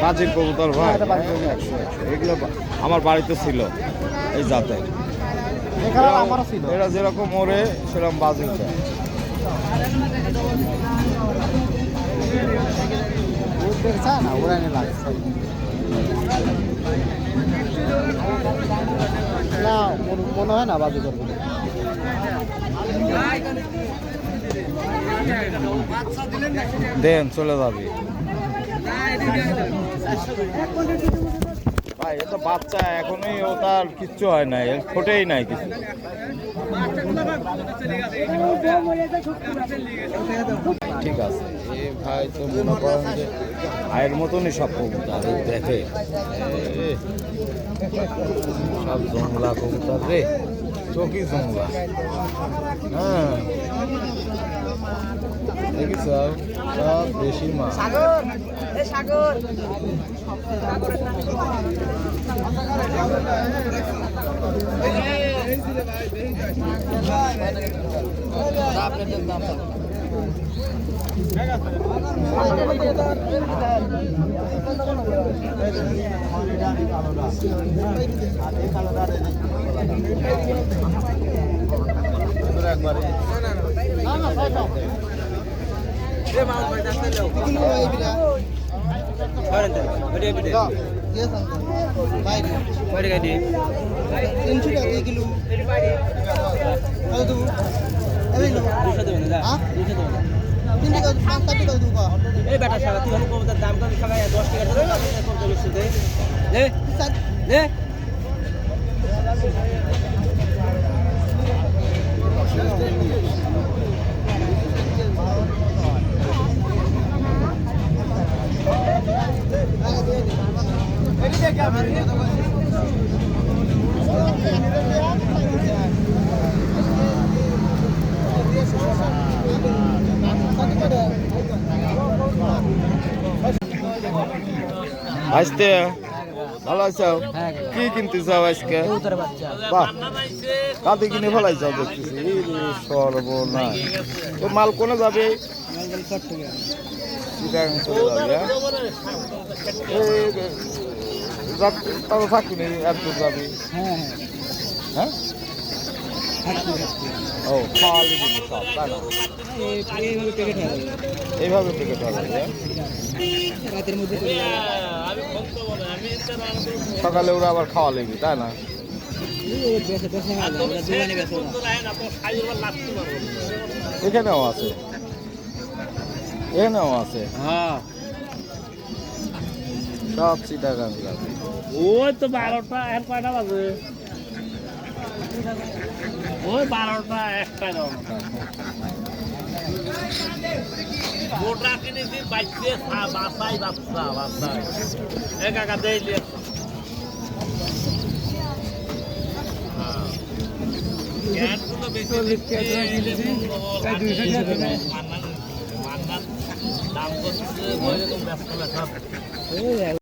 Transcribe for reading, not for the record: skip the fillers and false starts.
বাজির কবুতর ভাই, এগুলো আমার বাড়িতে ছিল এই জাতের। এরা যেরকম ওরে সেরকম বাজির দেয়। মনে হয় না বাজি করবে। দেন চলে যাবি ভাই, এ তো বাচ্চা এখনই, ও তার কিচ্ছু হয় নাই, ফোটেই নাই কিছু। ঠিক আছে এ ভাই, তো মনে করেন যে ভাইয়ের মতনই সব কবুতর দেখে, সব জংলা কবুতর রে, চোখই জংলা। হ্যাঁ দেখিস সব বেশি মাছ। এই বেটা সারা তুই হলে কবুতর দাম কম খাবে 10 টাকা ধরে দে দে আসতে ভালো আছো? কি কিনতে চাও আজকে? বাহ, কাঁদি কিনে ফেলাই যাও দেখতেছি। সর্বনাশ, তো মাল কোনে যাবে? চলে যাবে। তারা থাকবি না, একদম যাবি। হ্যাঁ ও খাওয়ালি দিবি সব, তাই না? এইভাবে প্যাকেট হবে। সকালে ওরা আবার খাওয়া লিবি, তাই না? এখানেও আছে, এখানেও আছে। হ্যাঁ সব চিটাগাং যাবে। ওই তো 12টা এখন কয়টা বাজে? ওই 12টা 1টা মোটা কিনেছি বাইতে বাসাই বাচ্চা বাসাই একা দেই দাম করছে